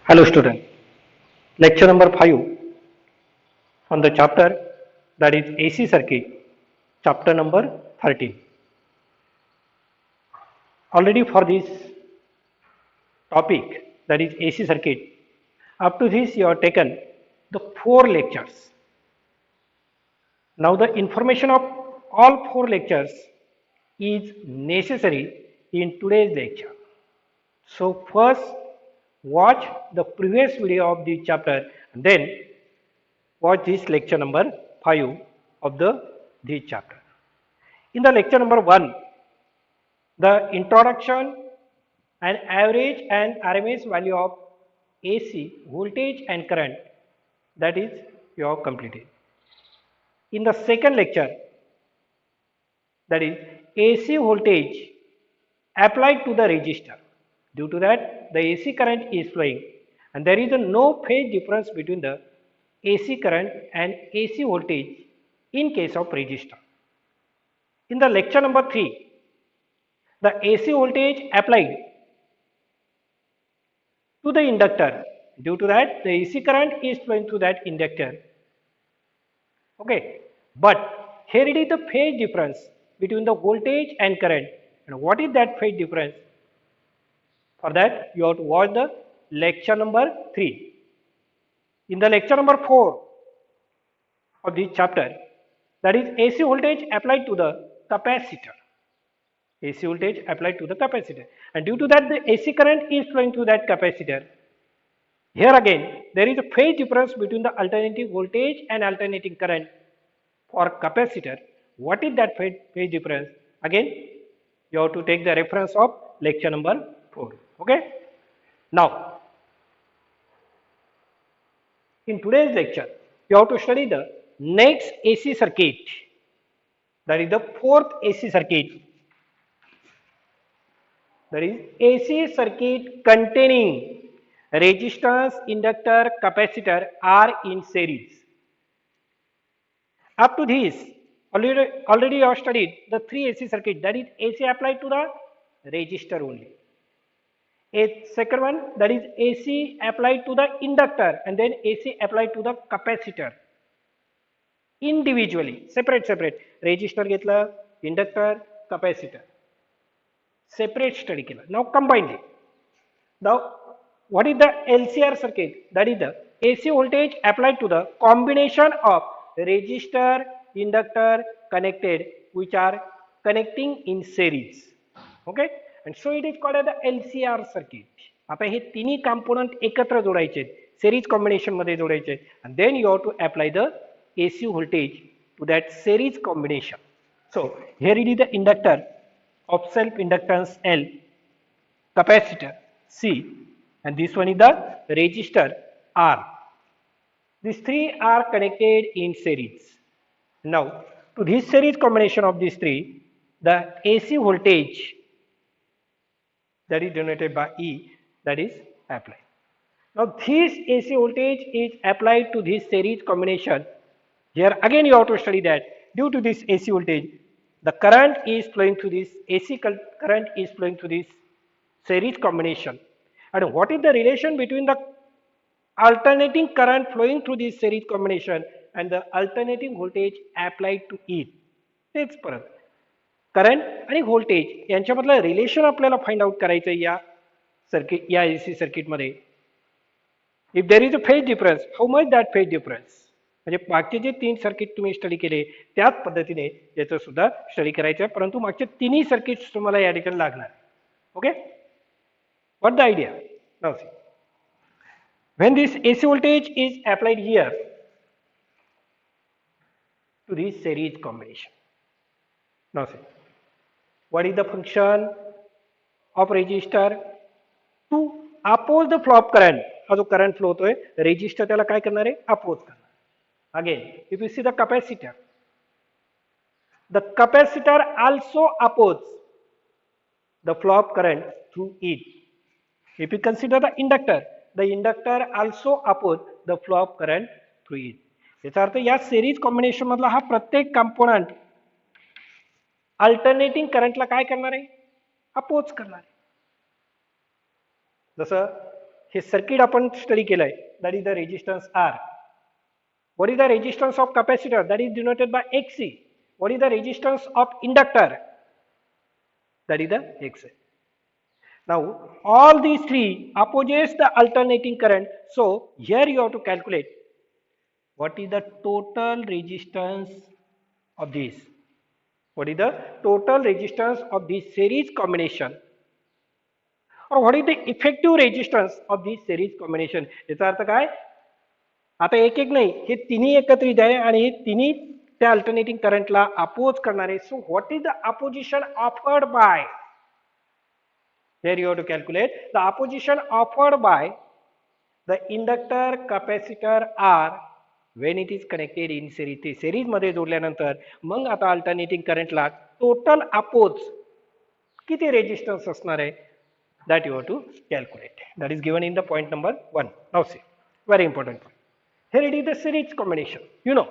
Hello student, lecture number 5 on the chapter that is AC circuit, chapter number 13. Already for this topic that is AC circuit, up to this you have taken the 4 lectures. Now the information of all 4 lectures is necessary in today's lecture. So first watch the previous video of this chapter and then watch this lecture number 5 of this chapter. In the lecture number 1, the introduction and average and RMS value of AC voltage and current, that is you have completed. In the second lecture, that is AC voltage applied to the resistor. Due to that, the AC current is flowing and there is no phase difference between the AC current and AC voltage in case of resistor. In the lecture number 3, the AC voltage applied to the inductor. Due to that, the AC current is flowing through that inductor. Okay, but here it is the phase difference between the voltage and current. And what is that phase difference? For that, you have to watch the lecture number 3. In the lecture number 4 of this chapter, that is AC voltage applied to the capacitor. AC voltage applied to the capacitor. And due to that, the AC current is flowing through that capacitor. Here again, there is a phase difference between the alternating voltage and alternating current for capacitor. What is that phase difference? Again, you have to take the reference of lecture number 4. Okay? Now, in today's lecture, you have to study the next AC circuit. That is the fourth AC circuit. That is AC circuit containing resistance, inductor, capacitor are in series. Up to this, already you have studied the 3 AC circuit, that is AC applied to the resistor only. A second one, that is AC applied to the inductor and then AC applied to the capacitor. Individually, separate. Resistor घेतला, inductor, capacitor. Separate study केला. Now combined it. Now, what is the LCR circuit? That is the AC voltage applied to the combination of resistor, inductor connected, which are connecting in series. Okay? And so it is called as the LCR circuit. आता हे तिन्ही component एकत्र जोडायचे, series combination मध्ये जोडायचे, and then you have to apply the AC voltage to that series combination. So here it is the inductor of self inductance L, capacitor C, and this one is the resistor R. These 3 are connected in series. Now, to this series combination of these 3, the AC voltage that is denoted by E, that is applied. Now, this AC voltage is applied to this series combination. Here again you have to study that due to this AC voltage, the current is flowing through this AC current is flowing through this series combination. And what is the relation between the alternating current flowing through this series combination and the alternating voltage applied to it? तेच परत current आणि voltage यांच्यामधलं relation आपल्याला find out करायचं आहे या circuit या AC circuit मध्ये. If there is a phase difference, how much that phase difference, म्हणजे मागचे जे 3 सर्किट तुम्ही स्टडी केले त्याच पद्धतीने याचं सुद्धा स्टडी करायचं आहे, परंतु मागचे तिन्ही सर्किट्स तुम्हाला या ठिकाणी लागणार. Okay, what the idea? Now see, when this AC voltage is applied here to this series combination, now see, what is the function of resistor? To oppose the flow of current. हा जो current flow होतोय resistor त्याला काय करणार आहे? Oppose करणार. Again if you see the capacitor also oppose the flow of current through it. If you consider the inductor also oppose the flow of current through it. याचा अर्थ या series combination मधला हा प्रत्येक कंपोनेंट अल्टरनेटिंग करंटला काय करणार आहे? Oppose करणार आहे. जसं हे सर्किट आपण स्टडी केलंय, that is the resistance R. What is the resistance of capacitor? That is denoted by Xc. What is the resistance of inductor? That is the Xc. Now, all these three opposes the alternating current. So, here you have to calculate what is the total resistance of this. What is the total resistance of this series combination? Or what is the effective resistance of this series combination? याचा अर्थ काय? आता एक एक नाही, हे तिन्ही एकत्रित आहे आणि हे तिन्ही त्या अल्टरनेटिंग करंटला अपोज करणारे. So what is the opposition offered by, here you have to calculate the opposition offered by the inductor capacitor R when it is connected in series. ते सिरीज मध्ये जोडल्यानंतर मग आता अल्टरनेटिंग करंटला टोटल अपोज किती resistance असणार आहे, that you have to calculate. That is given in the point number 1. Now see, very important point. Here it is the series combination. You know,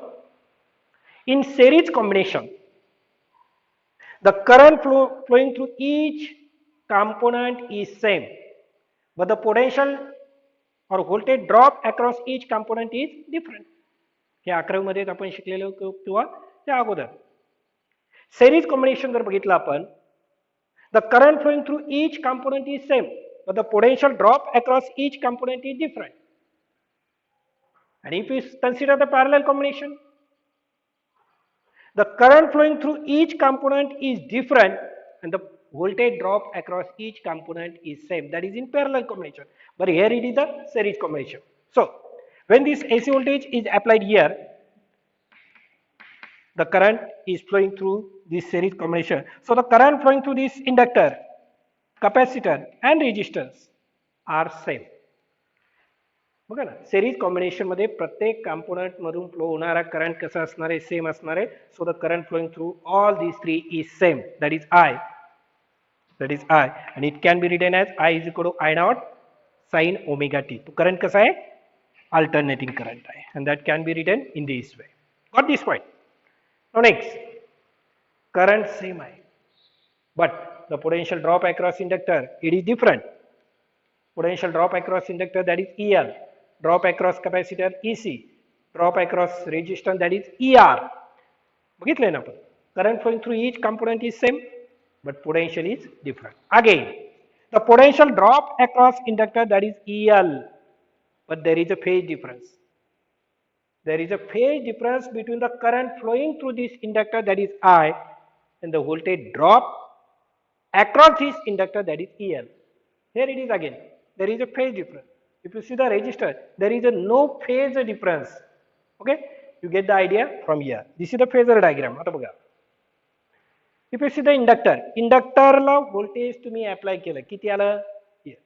in series combination, the current flowing through each component is same, but the potential or voltage drop across each component is different. हे 11वी मध्ये आपण शिकलेलो किंवा त्या अगोदर. series combination जर बघितलं आपण, the current flowing through each component is same, but the potential drop across each component is different. And if you consider the parallel combination, the current flowing through each component is different and the voltage drop across each component is same. That is in parallel combination. But here it is the series combination. So, when this AC voltage is applied here, the current is flowing through this series combination. So, the current flowing through this inductor, capacitor and resistance are same. बघा ना, series combination मध्ये प्रत्येक component मधून flow होणारा current कसा असणार आहे, same असणार आहे. So the current flowing through all these three is same, that is I, and it can be written as I is equal to I naught sin omega t. तो current कसा आहे, alternating current आहे, and that can be written in this way. Got this point? Now next, current same आहे, but the potential drop across inductor it is different. Potential drop across inductor, that is EL. Drop across capacitor EC, drop across resistance, that is ER. बघितलंय ना आपण, current flowing through each component is same but potential is different. Again, the potential drop across inductor, that is EL, but there is a phase difference. There is a phase difference between the current flowing through this inductor, that is I, and the voltage drop across this inductor, that is EL. Here it is again, there is a phase difference. If you see the resistor, there is a no phase difference. Okay, you get the idea from here. This is the phasor diagram. आता बघा, if you see the inductor La voltage तुम्ही apply केलं, किती आलं? Here.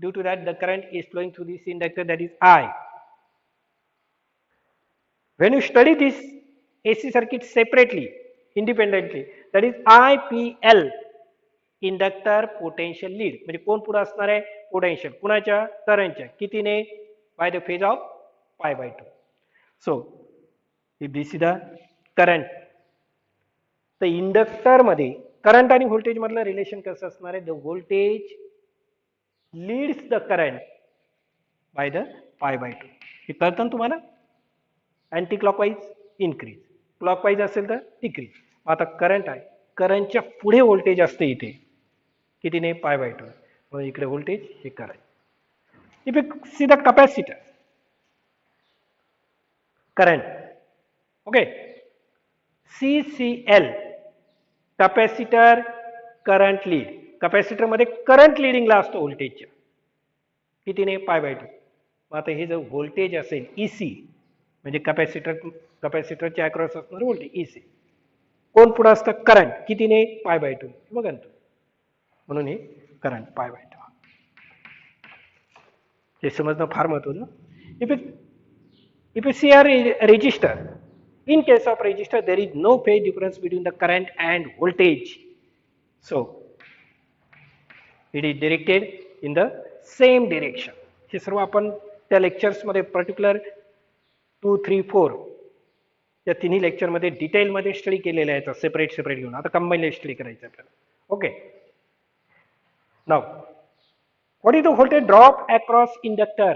Due to that, the current is flowing through this inductor, that is I. When you study this AC circuit separately, independently, that is IPL, inductor potential lead. म्हणजे कोण पुढे असणार आहे, potential कुणाच्या, करंटच्या, कितीने, by the phase of π/2. So if this is the current, तर inductor मध्ये करंट आणि व्होल्टेज मधलं रिलेशन कसं असणार आहे, the voltage leads the current by the π/2. हे कळतं ना तुम्हाला? अँटी क्लॉकवाईज इन्क्रीज, क्लॉकवाईज असेल तर डिक्रीज. आता करंट आहे, करंटच्या पुढे व्होल्टेज असते इथे, कितीने, π/2. मग इकडे व्होल्टेज, हे current. If you see the capacitor current, okay, CCL, capacitor current lead. Capacitor मध्ये करंट लिडिंगला असतो व्होल्टेजच्या, कितीने, π/2. मग आता हे जर व्होल्टेज असेल EC, म्हणजे कॅपॅसिटरच्या अक्रॉस असणार व्होल्टेज EC, कोण पुढे असतं, करंट, कितीने, π/2. बघा ना, म्हणून हे करंट π/2. हे समजणं फार महत्त्वाचं. If you see a resistor, in case of resistor there is no phase difference between the current and voltage, so it is directed in the same direction. हे सर्व आपण त्या लेक्चर्स मध्ये पर्टिक्युलर 2, 3, 4 या तिन्ही लेक्चर मध्ये detail मध्ये study केलेले आहेत, separate घेऊन. आता कंबाईनली स्टडी करायचं आपल्याला. Okay, now What is the voltage drop across inductor?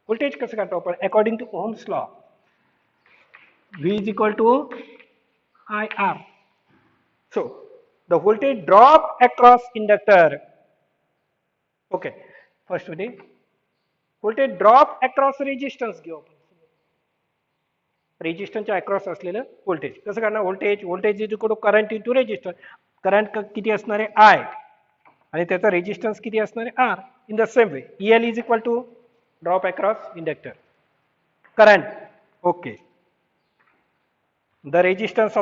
Voltage कसं काढतो आपण? According to Ohm's law, V is equal to IR. So the voltage drop across inductor. Okay, first we voltage drop across resistance घेऊ आपण. रेजिस्टन्सच्या across असलेलं voltage कसं करणार? Voltage is equal to current into resistance. Current किती असणार आहे? आय, आणि त्याचा रेजिस्टन्स किती असणार आहे? R. In the same way EL is equal to drop across inductor current. Okay, the resistance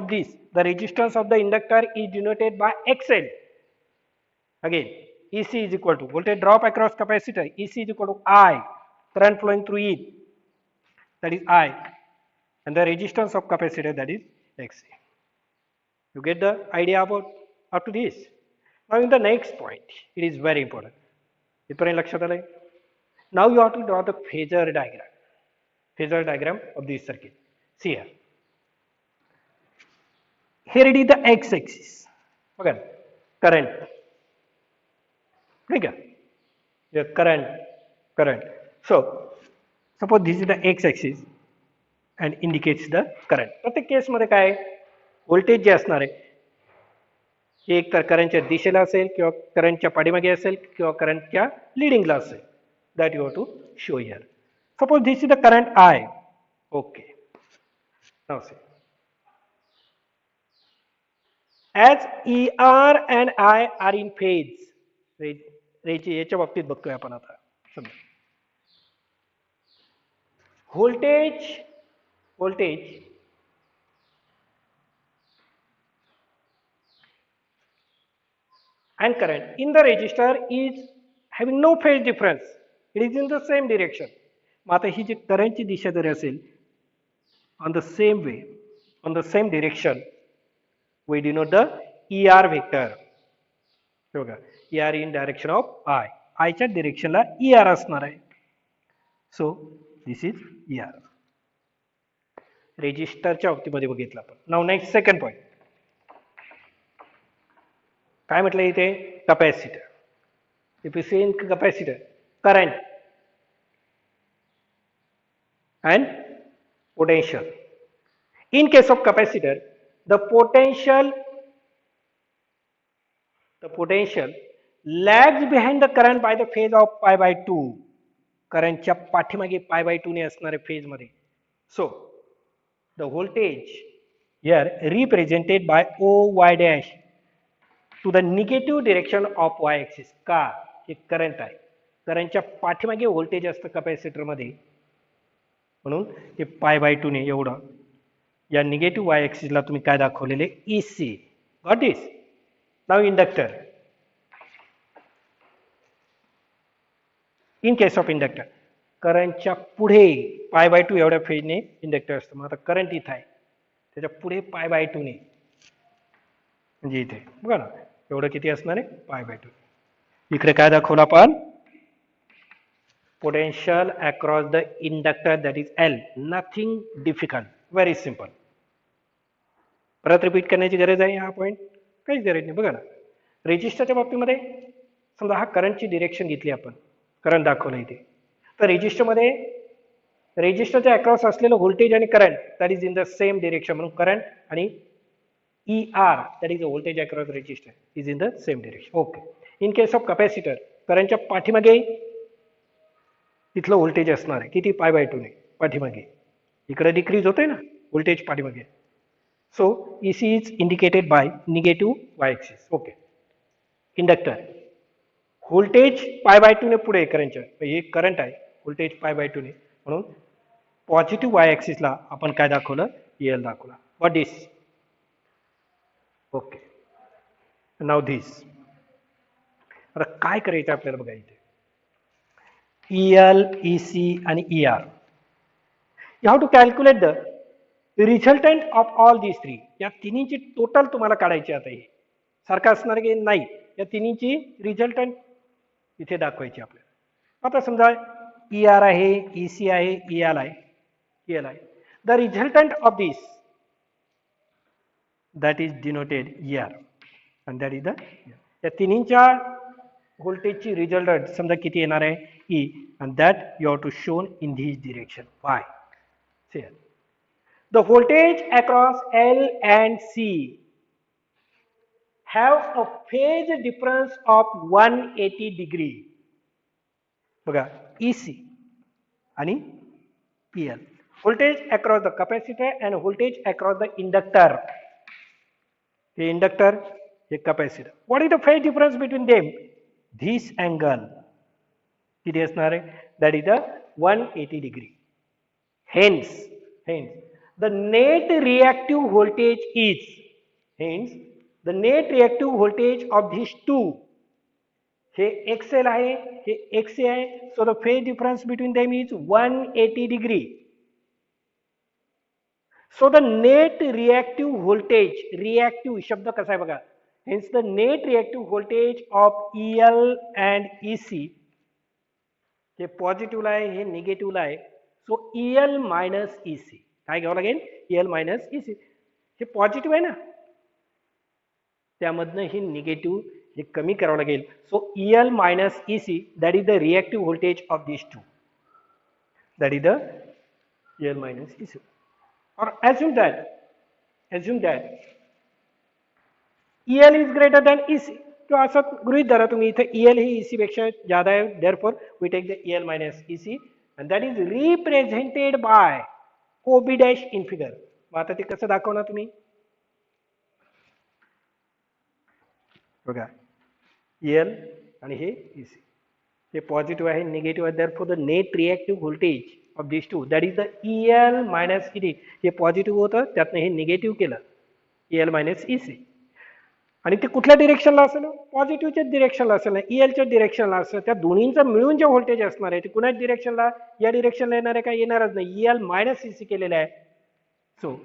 of the inductor is denoted by XL. Again, EC is equal to voltage drop across capacitor. EC is equal to I, current flowing through it, that is I, and the resistance of capacitor, that is XC. You get the idea about up to this? Now in the next point, it is very important. Now you have to draw the phasor diagram of this circuit. See here. Here it is the x-axis. Okay, current. Okay, the current. So suppose this is the x-axis and indicates the current. प्रत्येक case मध्ये काय voltage जे असणार आहे हे एक तर करंटच्या दिशेला असेल किंवा करंटच्या पाठीमागे असेल किंवा करंटच्या लीडिंगला असेल. That you have to show here. Suppose this is the current I. Okay, now see, as ER and I are in phase. याच्या बाबतीत बघतोय आपण आता. समजा voltage and current in the resistor is having no phase difference. It is in the same direction. मग आता ही जी करंटची दिशा जर असेल on the same way, on the same direction, we denote the ER vector. बघा, ER in direction of I. I च्या directionला ER असणार आहे. So this is ER. रेजिस्टरच्या बाबतीमध्ये बघितलं आपण. Now next second point. काय म्हटलं इथे? Capacitor. If you see in capacitor, current and potential. In case of capacitor, the potential lags behind the current by the phase of pi by 2. करंटच्या पाठीमागे pi by 2 ने असणारे phase मध्ये. So the voltage here represented by OY dash to the negative direction of Y axis. का? हे current आहे. करंटच्या पाठीमागे voltage असतं कॅपॅसिटर मध्ये, म्हणून हे पाय बाय 2 ने एवढं या निगेटिव्ह वाय ऍक्सिसला तुम्ही काय दाखवलेले? EC. Got this? Now inductor. In case of inductor, करंटच्या पुढे पाय बाय 2 एवढ्या फेजने इंडक्टर असतं. मग आता करंट इथं आहे, त्याच्या पुढे पाय बाय 2 ने, म्हणजे इथे बघा ना, एवढं किती असणार आहे? Pi by 2. इकडे काय दाखवलं आपण? Potential across the inductor, that is L. Nothing difficult, very simple. परत रिपीट करण्याची गरज आहे हा पॉइंट? काहीच गरज नाही. बघा ना, रेजिस्टरच्या बाबतीमध्ये समजा हा करंटची डिरेक्शन घेतली आपण, करंट दाखवलं इथे, तर रेजिस्टरमध्ये रेजिस्टरच्या अक्रॉस असलेलं व्होल्टेज आणि current that is in the same direction, म्हणून करंट आणि ER that is the voltage across resistor is in the same direction. Okay. In case of capacitor, करंटच्या पाठीमागे तिथलं व्होल्टेज असणार आहे किती? पाय बाय 2 ने पाठीमागे. इकडे डिक्रीज होतंय ना व्होल्टेज पाठीमागे. सो EC is indicated by negative Y axis. Okay. Inductor, voltage pi by 2 ने पुढे करंटच्या, हे करंट आहे, व्होल्टेज पाय बाय 2 ने, म्हणून पॉझिटिव्ह वाय ऍक्सिसला आपण काय दाखवलं? EL दाखवला. What this? Okay. Now this. आता काय करायचं आपल्याला बघा इथे? EL, EC आणि ER. You have to calculate the resultant of all these three. या तिन्हीची टोटल तुम्हाला काढायची. आता हे सारखं असणार की नाही, या तिन्हीची रिझल्टंट इथे दाखवायची आपल्याला. आता समजा ER आहे, EC आहे, EL आहे. The resultant of this, that is denoted ER, and that is the ER. या तिन्हीच्या व्होल्टेजची रिझल्टंट समजा किती येणार आहे E, and that you have to shown in this direction. Why? The voltage across L and C have a phase difference of 180 degree. बघा EC आणि PL. Voltage across the capacitor and voltage across the inductor. The inductor, the capacitor. What is the phase difference between them? This angle. किती असणार आहे? That is the 180 degree. Hence, the net reactive voltage is, the net reactive voltage of these two, hey XL आहे, हे XA आहे. So the phase difference between them is 180 degree. So the net reactive voltage, reactive शब्द कसा आहे बघा. Hence the net reactive voltage of EL and EC, हे पॉझिटिव्हला आहे, हे निगेटिव्हला आहे. सो EL minus EC काय घ्यावं लागेल? EL minus EC. हे पॉझिटिव्ह आहे ना, त्यामधनं हे निगेटिव्ह हे कमी करावं लागेल. So EL minus EC, that is the reactive voltage of this two. That is the EL minus EC. और assume that EL is greater than EC. तो असं गृहीत धरा तुम्ही, इथे EL ही EC पेक्षा ज्यादा आहे. therefore we take the EL minus EC and that is represented by OB dash in figure. मग आता ते कसं दाखवणार तुम्ही? बघा EL आणि हे EC, हे पॉझिटिव्ह आहे, निगेटिव्ह आहे. therefore the net reactive voltage of these two, that is the EL minus ED. हे पॉझिटिव्ह होतं, त्यातनं हे निगेटिव्ह केलं, EL minus EC. आणि ते कुठल्या डिरेक्शनला असेल? पॉझिटिव्हच्या डिरेक्शनला असेल ना, ELच्या डिरेक्शनला असेल. त्या दोन्हींचं मिळून जे व्होल्टेज असणार आहे ते कुणाच डिरेक्शनला? या डिरेक्शनला येणार आहे का? येणारच नाही. EL मायनस EC केलेलं आहे. So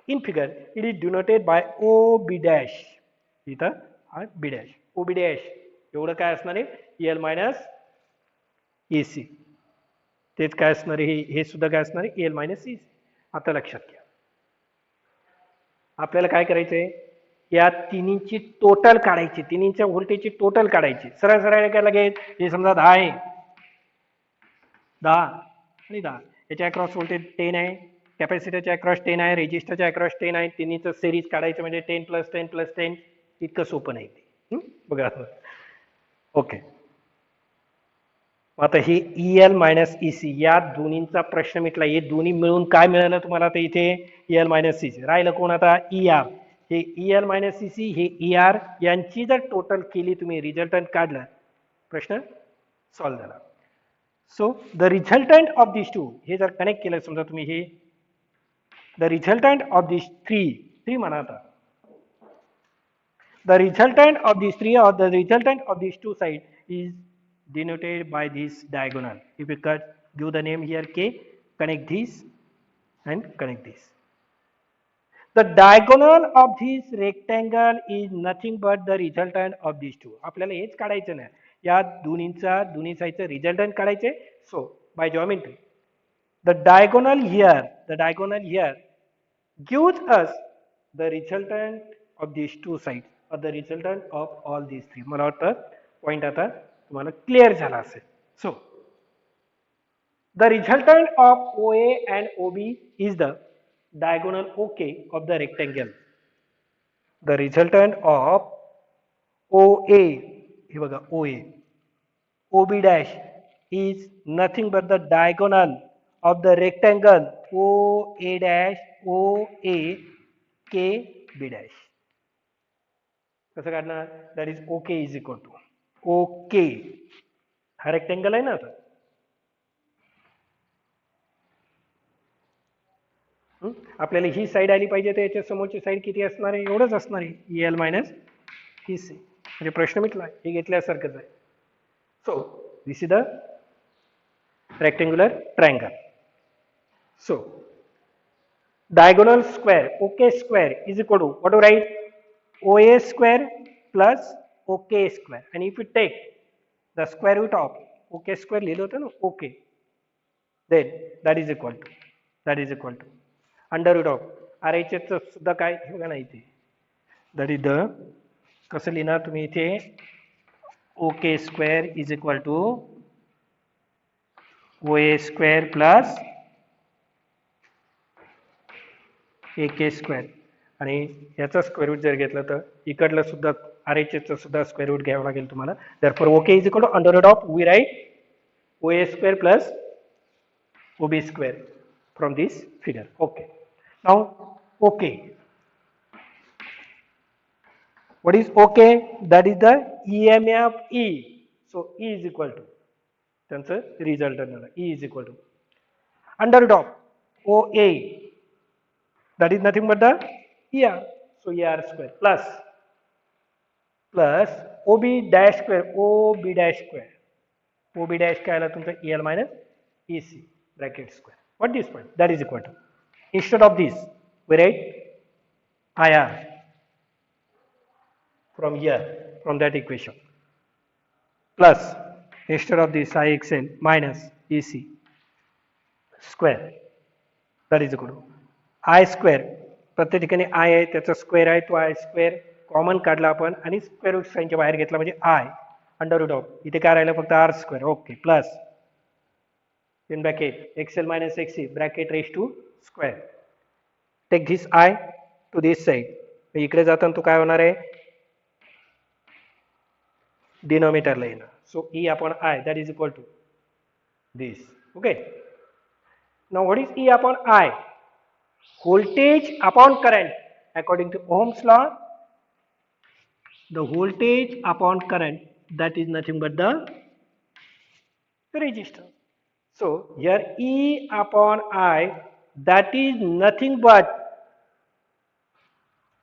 in figure it is denoted by OB dash. इथं हा B डॅश, OB डॅश एवढं काय असणार आहे? EL minus EC. तेच काय असणार आहे? हे सुद्धा काय असणार आहे? EL minus EC. आता लक्षात घ्या, आपल्याला काय करायचंय? या तिन्हीची टोटल काढायची, तिन्हीच्या व्होल्टेजची टोटल काढायची. सरळ सरळ काय लागेल? हे समजा 10 आहे, 10 आणि 10. याच्या अक्रॉस व्होल्टेज 10 आहे, कॅपॅसिटरच्या अक्रॉस 10 आहे, रेजिस्टरच्या अक्रॉस 10 आहे. तिन्हीचं सिरीज काढायचं म्हणजे 10 प्लस 10 प्लस 10. इतकं सोपं नाही ते. बघा ओके. आता हे EL मायनस EC या दोन्हींचा प्रश्न मिटला. हे दोन्ही मिळून काय मिळालं तुम्हाला? आता इथे EL मायनस EC राहिलं कोण आता? ER. हे EL मायनस EC, हे ER यांची जर टोटल केली तुम्ही, रिझल्टंट काढला, प्रश्न सॉल्व्ह झाला. So the resultant of this two, हे जर कनेक्ट केलं समजा तुम्ही, हे the resultant of this three म्हणा आता. The resultant of this three or the resultant of these two sides is denoted by this diagonal. If you give the name here K, connect this and connect this. The diagonal of this rectangle is nothing but the resultant of these two. आपल्याला हेच काढायचं नाही, या दोन्ही साईडचं resultant काढायचे. So by geometry the diagonal here gives us the resultant of these two sides or the resultant of all these three. मला वाटतं point आता तुम्हाला क्लिअर झाला असेल. सो the resultant of OA and OB is the diagonal OK of the rectangle. The resultant of OA, हे बघा OA, OB dash is nothing but the diagonal of the rectangle OA dash OA KB dash. कसं काढणार? That is OK is equal to OK. हा rectangle आहे ना. आता आपल्याला ही side आली पाहिजे, तर याच्या समोरची साईड किती असणार आहे? एवढंच असणार आहे, EL मायनस EC. म्हणजे प्रश्न मिटला, हे घेतल्यासारखंच आहे. So this is the rectangular triangle. So diagonal square OK square is equal to, what do you write? OA square plus OK square. And if you take the square root of OK square, लिहिलं होतं ना OK, then that is equal to under root of RHS सुद्धा काय बघा ना इथे, that is the, कसं लिहिणार तुम्ही इथे? OK square is equal to OA square plus AK square आणि याचा स्क्वेअर रूट जर घेतला तर इकडलं सुद्धा RHS चं सुद्धा स्क्वेअर रूट घ्यावं लागेल तुम्हाला. Therefore OK is equal to under root of we write OA square plus OB square from this figure. Okay. Now OK. What is OK? That is the EMF E. So E is equal to त्यांचं result E is equal to under root of OA. That is nothing but the ER. So ER square plus OB dash square OB dash square. OB dash काय आला तुमचा EL minus EC bracket square. What this point? That is equal to. Instead of this, we write IR from here, from that equation. Plus, instead of this IXL minus EC square. That is equal to I square. प्रत्येक ठिकाणी I आहे त्याचा square आहे तो I square common काढला आपण आणि square root साइनच्या बाहेर घेतला म्हणजे I अंडर रूट ऑफ इथे काय राहिलं फक्त R square. Okay plus in bracket XL minus XC bracket raised to square. Take this I to this side. इकडे जाताना तो काय होणार आहे डिनोमिनेटरला येणार. So E upon I that is equal to this. Okay. Now what is E upon I? Voltage upon current. According to Ohm's law, the voltage upon current that is nothing but the resistance. So here E upon I that is nothing but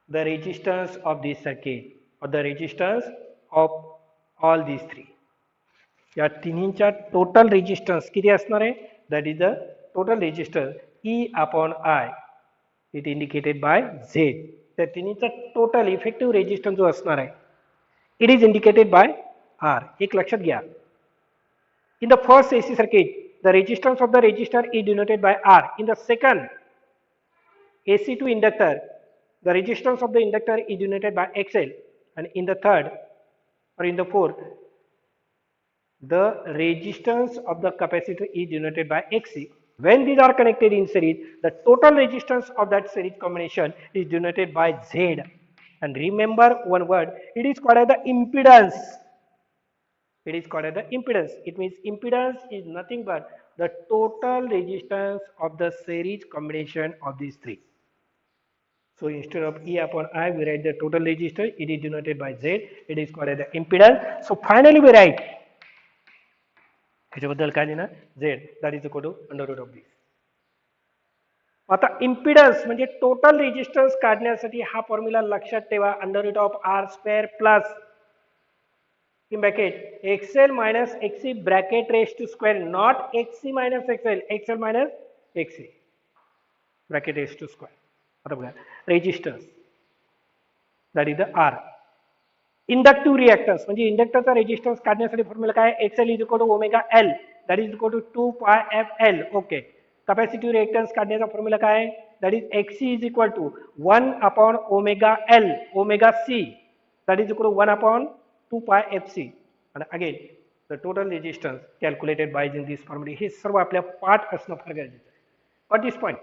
the resistance of this circuit or the resistance of all these three. या तिन्हींचा total resistance किती असणार आहे that is the total resistance E upon I it indicated by Z. त्या तिन्हीचा total effective resistance जो असणार आहे it is indicated by R. एक लक्षात घ्या in the first AC circuit the resistance of the resistor is denoted by R. In the second AC to inductor the resistance of the inductor is denoted by XL, and in the third or in the fourth the resistance of the capacitor is denoted by XC. When these are connected in series, the total resistance of that series combination is denoted by Z. And remember one word, it is called as the impedance. It is called as the impedance. It means impedance is nothing but the total resistance of the series combination of these three. So instead of E upon I, we write the total resistance. It is denoted by Z. It is called as the impedance. So finally we write ह्याच्याबद्दल काय देणार Z that is equal to under root of this. आता impedance म्हणजे total resistance काढण्यासाठी हा formula लक्षात ठेवा under root of R square plus in bracket XL minus XC bracket raised to square, not XC minus XL, XL minus XC bracket raised to square. आता बघा resistance that is the R. Inductive reactance म्हणजे इंडक्टरचा resistance काढण्यासाठी formula काय XL is equal to omega L that is equal to 2 pi FL. Okay capacitive reactance काढण्याचा formula काय that is XC is equal to 1 upon omega L omega C that is equal to 1 upon 2 pi FC. and again the total resistance calculated by using this formula. हे सर्व आपल्या पाठ असणं फार गरजेचं आहे. But this point.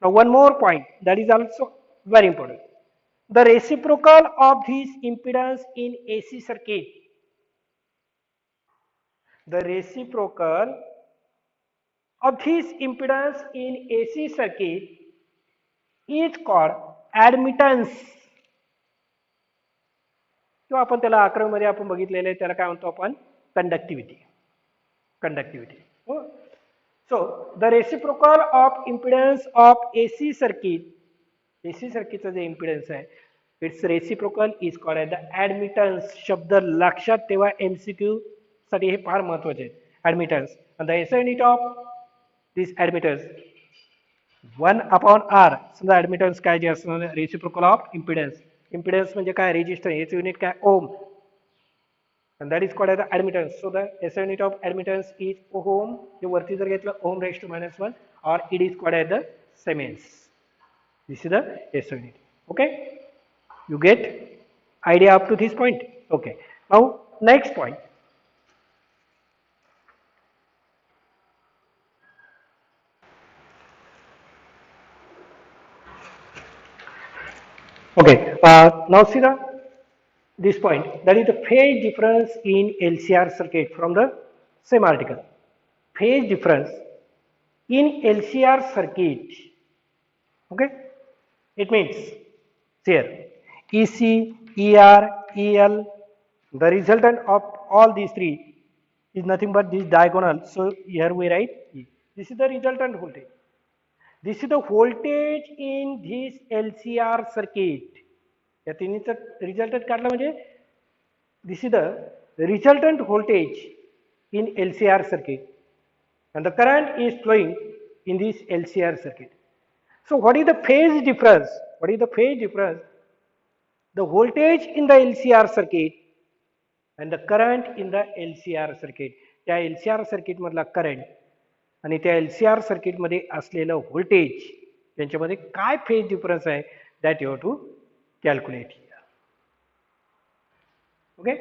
Now one more point that is also very important. The reciprocal of this impedance in AC circuit. The reciprocal of this impedance in AC circuit is called admittance. किंवा आपण त्याला 11वी मध्ये आपण बघितलेले त्याला काय म्हणतो आपण conductivity. So the reciprocal of impedance of AC सर्किटचं जे इम्पिडन्स आहे it's reciprocal is called as the admittance. शब्द लक्षात ठेवा MCQ साठी हे फार महत्वाचे आहे. Admittance and the SI unit of this admittance 1 upon R. समजा ऍडमिटन्स काय जे असणार रेसिप्रोकल ऑफ इम्पिडन्स. इम्पिडन्स म्हणजे काय रेजिस्टर याचं युनिट काय ओम and that is called as the admittance. So the SI unit of admittance is ohm. जे वरती जर घेतलं ohm raised to -1 or it is called as the Siemens. This is the SI unit. Okay, you get idea up to this point. Okay, now next point. Okay, now see this point, that is the phase difference in LCR circuit from the same article. Phase difference in LCR circuit, okay, it means here EC, ER, EL, the resultant of all these three is nothing but this diagonal. So here we write E. This is the resultant voltage. This is the voltage in this LCR circuit. या तिन्हीचा resultant काढला म्हणजे this is the resultant voltage in LCR circuit and the current is flowing in this LCR circuit. So what is the phase difference? What is the phase difference? The voltage in the LCR circuit and the current in the LCR circuit. त्या LCR circuit मधला current आणि त्या LCR circuit मध्ये असलेलं voltage यांच्यामध्ये काय phase difference आहे that you have to calculate here. Okay,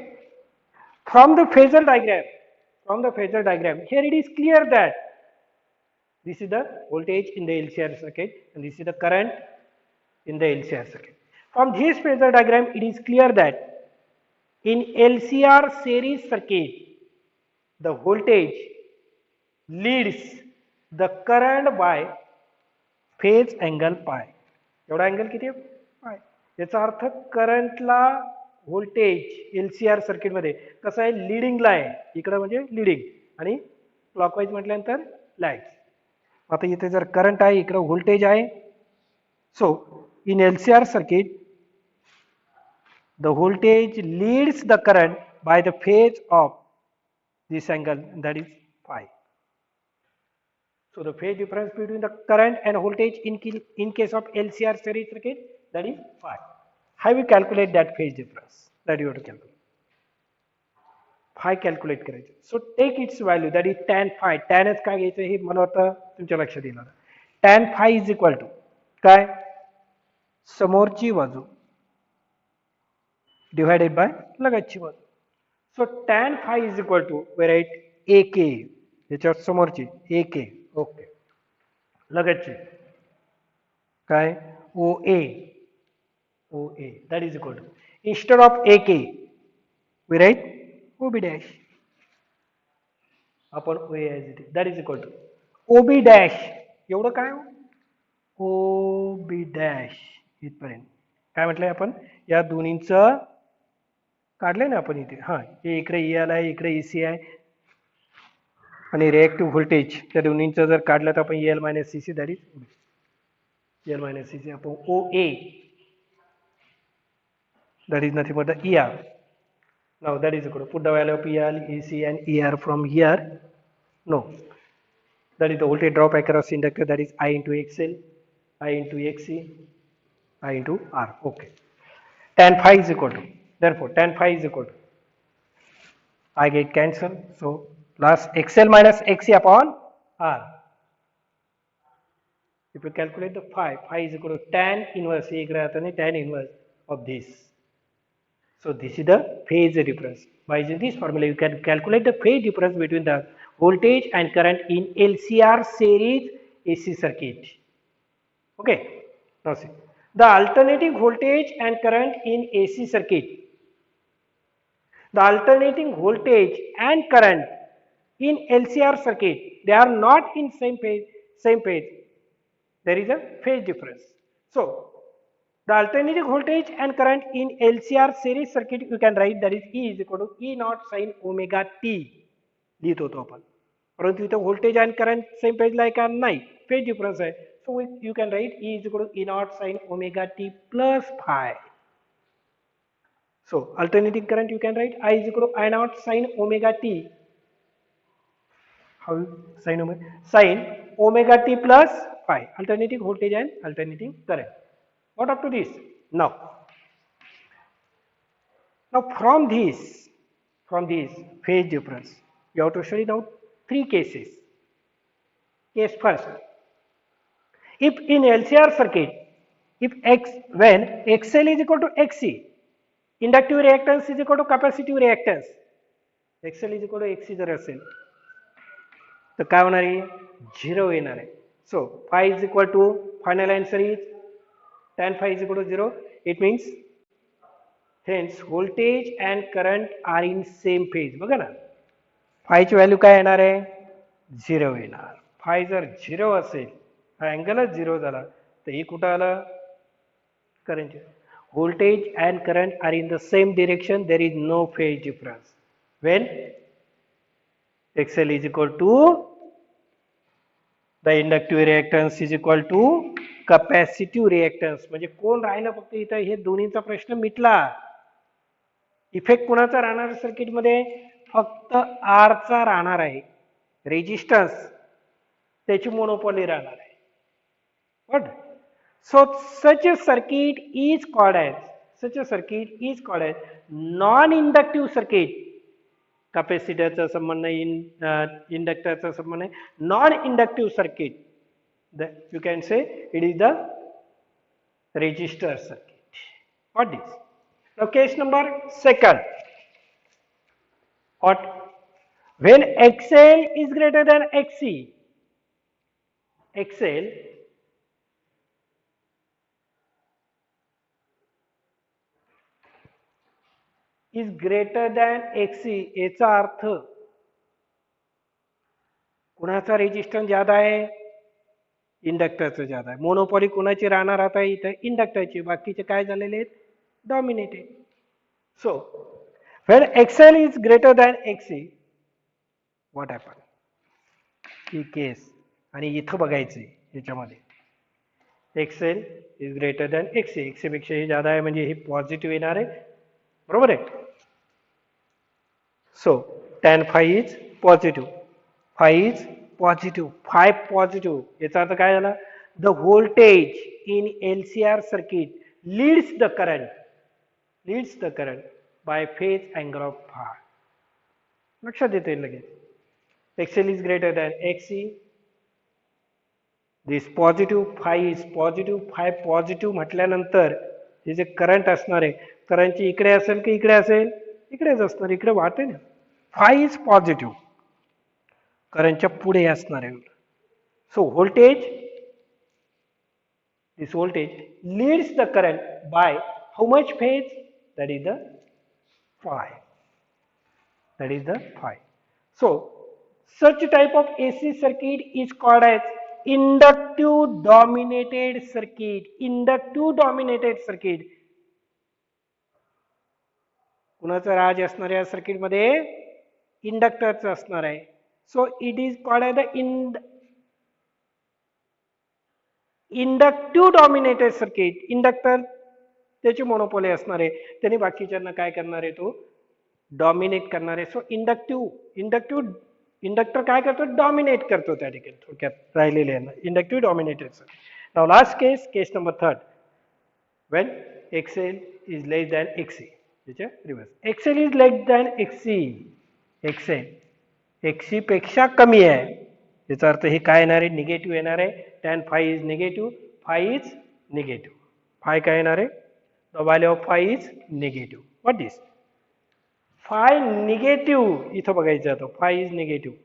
from the phasor diagram, here it is clear that this is the voltage in the LCR circuit and this is the current in the LCR circuit. From this phasor diagram, it is clear that in LCR series circuit, the voltage leads the current by phase angle pi. एवढा angle किती आहे? पाय. याचा अर्थ करंटला voltage LCR circuit मध्ये कसं आहे, लीडिंगला आहे. इकडे म्हणजे लीडिंग आणि क्लॉकवाईज म्हटल्यानंतर लॅग. आता इथे जर करंट आहे, इकडे व्होल्टेज आहे. So in LCR circuit the voltage leads the current by the phase of this angle, that is phi. So the phase difference between the current and voltage in case of LCR series circuit, that is phi. How we calculate that phase difference? That you have to calculate. Phi calculate करायचं. So take its value, that is tan phi. Tan च काय घ्यायचं हे मला वाटतं तुमच्या लक्षात येईल. Tan phi is equal to काय? समोरची बाजू divided by लगतची बाजू. So tan phi is equal to, we write AK. याच्यावर समोरची AK. ओके. लगतची काय? OA. OA. That is equal to, instead of AK, we write OB dash. Upon OA as it is. That is equal to OB dash. एवढं काय हो? OB dash इथपर्यंत. काय म्हटलंय आपण? या दोन्हींचं काढलंय ना आपण इथे. हां, हे इकडे EL आहे, इकडे EC आहे आणि रिएक्टिव्ह व्होल्टेज त्या दोन्हींचं जर काढलं तर आपण EL minus CC, that is EL minus CC आपण OA, that is nothing but the ER. Now that is equal to, put the value of EL, EC and ER from here. No, that is the voltage drop across inductor, that is I into XL, I into XC, I into R. Okay. Tan phi is equal to, therefore tan phi is equal to, I get cancelled. So last XL minus XC upon R. If you calculate the phi is equal to tan inverse, tan inverse of this. So this is the phase difference. By using this formula, you can calculate the phase difference between the voltage and current in LCR series AC circuit. Okay. Now see, the alternating voltage and current in AC circuit. The alternating voltage and current in LCR circuit, they are not in same phase. There is a phase difference. So the alternating voltage and current in LCR series circuit, you can write, that is E is equal to E naught sin omega t. लिहित होतो आपण. परंतु इथे voltage आणि current same पेजला आहे का? नाही, phase difference आहे. So you can write E is equal to E naught sin omega t plus phi. So alternating current, you can write I is equal to I naught sin omega t. How sin omega t plus phi. Alternating voltage and alternating current. What up to this? Now from this phase difference, you have to study now three cases. Case first, if in LCR circuit, when XL is equal to XC, inductive reactance is equal to capacitive reactance, XL is equal to XC जर असेल तर काय होणार आहे 0 येणार आहे. So phi is equal to final answer is tan phi is equal to 0. It means hence voltage and current are in same phase. बघा ना phi ची व्हॅल्यू काय येणार आहे 0 येणार. phi जर 0 असेल हा अँगलच 0 झाला तर हे कुठं आलं current. Voltage and current are in the same direction. There is no phase difference. When XL is equal to the inductive reactance is equal to capacitive reactance. म्हणजे कोण राहिलं फक्त इथं हे दोन्हीचा प्रश्न मिटला. इफेक्ट कोणाचा राहणार सर्किटमध्ये फक्त आर चा राहणार आहे. रेजिस्टन्स त्याची मोनोपोली राहणार आहे. What so such a circuit is called as non inductive circuit. कॅपॅसिटरचा संबंध नाही इंडक्टरचा संबंध नाही non inductive circuit. You can say it is the resistor circuit. What is? Now case number second. What? When XL is greater than XC. XL is greater than XC. याचा अर्थ कुणाचा resistance ज्यादा आहे इंडक्टरचं ज्यादा आहे. मोनोपॉली कोणाची राहणार आता इथं इंडक्टरची. बाकीचे काय झालेले आहेत dominated. So when Excel is greater than XC what happen ही केस. आणि इथं बघायचं याच्यामध्ये XL is greater than XC. XC पेक्षा हे ज्यादा आहे म्हणजे हे पॉझिटिव्ह येणार आहे बरोबर आहे. So tan phi is positive. Phi is positive. Phi positive याचा अर्थ काय झाला the voltage in LCR circuit leads the current by phase angle of phi. लक्षात येते लगेच. XL is greater than XC. This positive phi is positive. Phi positive म्हटल्यानंतर हे जे current असणार आहे करंटची इकडे असेल की इकडे असेल इकडेच असणार. इकडे वाहते ना. फाय इज पॉझिटिव्ह करंटच्या पुढे असणार आहे. So voltage this voltage leads the current by how much phase that is the phi. So such type of AC circuit is called as inductive dominated circuit. कुणाचा राज असणार या सर्किट मध्ये इंडक्टरचा असणार आहे. So it is called as the inductive dominated circuit. Inductor त्याची monopoly असणार आहे त्यांनी बाकीच्यांना काय करणार आहे तो डॉमिनेट करणार आहे. सो इंडक्टर काय करतो डॉमिनेट करतो त्या ठिकाणी थोडक्यात राहिलेले आहे inductive dominated circuit. Now last case number third. When Excel is less than X C. त्याच्या reverse X L is less than X C. X L X C पेक्षा कमी आहे याचा अर्थ हे काय येणार आहे निगेटिव्ह येणार आहे. tan phi is negative. Phi is negative. Phi काय येणार आहे the value of phi is negative. What is phi negative? इथं बघायचं आता phi is negative.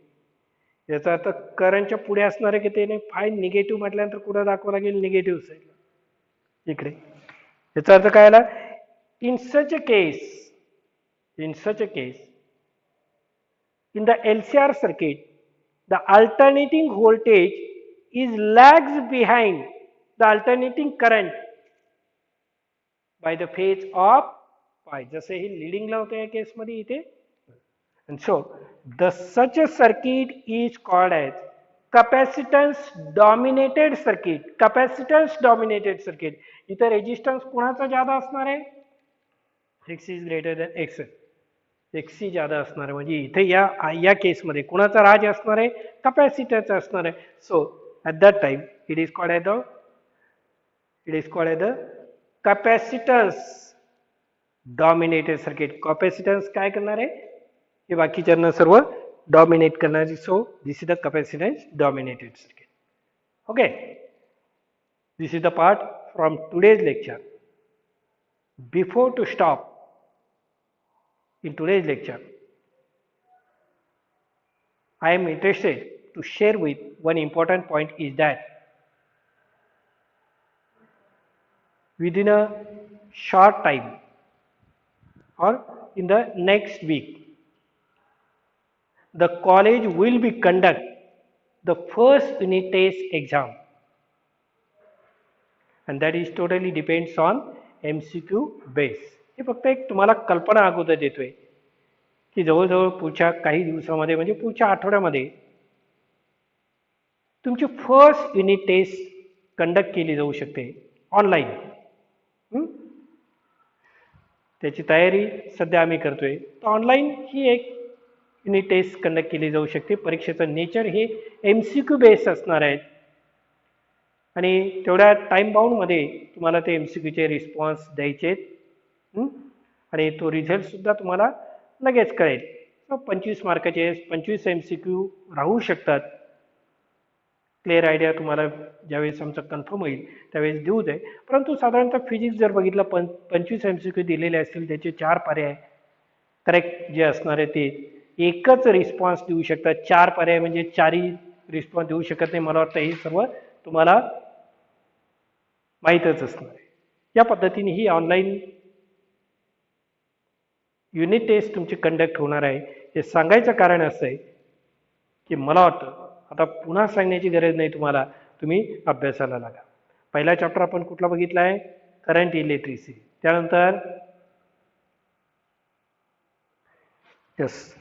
याचा अर्थ करंटच्या पुढे असणार आहे की ते नाही. phi निगेटिव्ह म्हटल्यानंतर कुठं दाखवावं लागेल निगेटिव्ह साईडला इकडे. याचा अर्थ काय आला in such a case in the LCR circuit the alternating voltage is lags behind the alternating current by the phase of phi. जसे हे लिडिंगला होतं या केसमध्ये इथे. and so the such a circuit is called as capacitance dominated circuit. इथे resistance कुणाचा ज्यादा असणार आहे XC is greater than XL. XC ज्यादा असणार आहे म्हणजे इथे या केसमध्ये कुणाचा राज असणार आहे कॅपॅसिटरचा असणार आहे. सो at that time it is called as the capacitance dominated circuit. Capacitance काय करणार आहे हे बाकीच्यांना सर्व डॉमिनेट करणार आहे. So this is the capacitance dominated circuit. Okay this is the part from today's lecture. Before to stop in today's lecture I am interested to share with one important point is that within a short time or in the next week, the college will be conduct the first unit test exam, and that is totally depends on MCQ base. हे फक्त एक तुम्हाला कल्पना अगोदर देतोय की जवळजवळ पुढच्या काही दिवसामध्ये म्हणजे पुढच्या आठवड्यामध्ये तुमची फर्स्ट युनिट टेस्ट कंडक्ट केली जाऊ शकते ऑनलाईन. त्याची तयारी सध्या आम्ही करतोय. तर ऑनलाईन ही एक युनिट टेस्ट कंडक्ट केली जाऊ शकते. परीक्षेचं नेचर हे MCQ बेस असणार आहे आणि तेवढ्या टाईम बाउंडमध्ये तुम्हाला ते MCQचे रिस्पॉन्स द्यायचे आहेत आणि तो रिझल्टसुद्धा तुम्हाला लगेच कळेल. 25 मार्काचे 25 MCQ राहू शकतात. क्लिअर आयडिया तुम्हाला ज्यावेळेस आमचं कन्फर्म होईल त्यावेळेस देऊ दे. परंतु साधारणतः फिजिक्स जर बघितलं 25 MCQ दिलेले असतील त्याचे 4 पर्याय करेक्ट जे असणार आहे ते एकच रिस्पॉन्स देऊ शकतात. 4 पर्याय म्हणजे 4ही रिस्पॉन्स देऊ शकत नाही. मला वाटतं हे सर्व तुम्हाला माहीतच असणार आहे. या पद्धतीने ही ऑनलाईन युनिट टेस्ट तुमची कंडक्ट होणार आहे. हे सांगायचं कारण असं आहे की मला वाटतं आता पुन्हा सांगण्याची गरज नाही तुम्हाला, तुम्ही अभ्यासाला लागा. पहिला चॅप्टर आपण कुठला बघितला आहे? Current electricity. त्यानंतर yes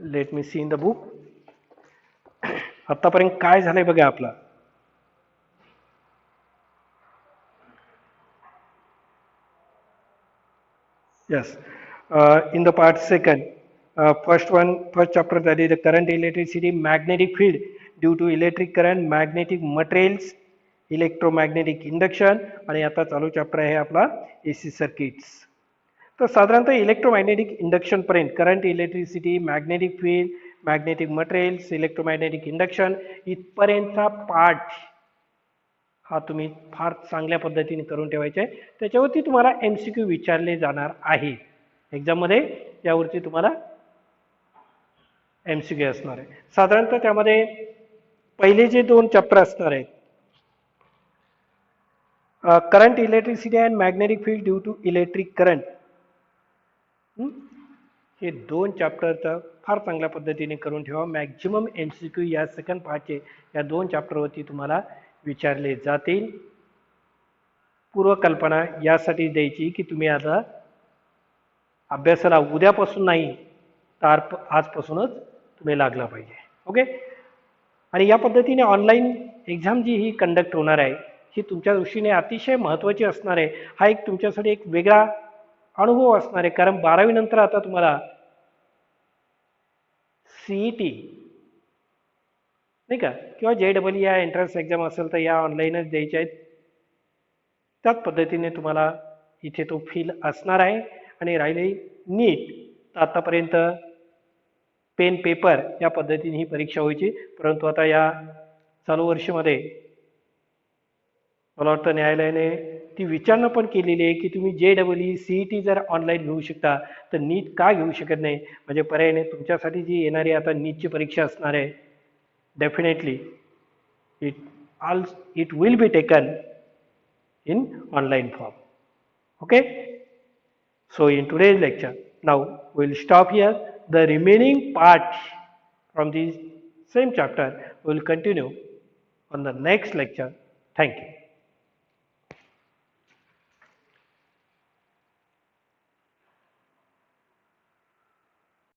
let me see in the book. आतापर्यंत काय झालंय बघा आपला. Yes in the part second, first chapter, that is the current electricity, magnetic field due to electric current, magnetic materials, electromagnetic induction. आणि आता चालू chapter आहे आपला AC सर्किट्स. तर साधारणतः इलेक्ट्रोमॅग्नेटिक इंडक्शन पर्यंत current electricity, magnetic field, magnetic materials, electromagnetic induction इथपर्यंतचा part हा तुम्ही फार चांगल्या पद्धतीने करून ठेवायचा आहे. त्याच्यावरती तुम्हाला MCQ विचारले जाणार आहे एक्झाममध्ये. यावरती तुम्हाला MCQ असणार आहे. साधारणतः त्यामध्ये पहिले जे 2 चॅप्टर असणार आहेत, current electricity and magnetic field due to electric current, हे 2 चॅप्टरचं फार चांगल्या पद्धतीने करून ठेवा. मॅक्झिमम MCQ या सेकंड पार्टचे या 2 चॅप्टरवरती तुम्हाला विचारले जातील. पूर्वकल्पना यासाठी द्यायची की तुम्ही आता अभ्यासाला उद्यापासून नाही तर आजपासूनच तुम्ही लागला पाहिजे. ओके. आणि या पद्धतीने ऑनलाईन एक्झाम जी ही कंडक्ट होणार आहे ही तुमच्या दृष्टीने अतिशय महत्त्वाची असणार आहे. हा एक तुमच्यासाठी एक वेगळा अनुभव असणार आहे. कारण 12वी नंतर आता तुम्हाला CET नाही का किंवा JEE या एंट्रन्स एक्झाम असेल तर या ऑनलाईनच द्यायच्या आहेत. त्याच पद्धतीने तुम्हाला इथे तो फील असणार आहे. आणि राहिले नीट तर आतापर्यंत पेन पेपर या पद्धतीने ही परीक्षा व्हायची. परंतु आता या चालू वर्षामध्ये मला वाटतं न्यायालयाने ती विचारणा पण केलेली आहे की तुम्ही JEE CET जर ऑनलाईन घेऊ शकता तर नीट का घेऊ शकत नाही. म्हणजे पर्याय नाही. तुमच्यासाठी जी येणारी आता नीटची परीक्षा असणार आहे definitely it will be taken in online form. Okay. So in today's lecture, now we'll stop here. The remaining part from this same chapter will continue on the next lecture. Thank you.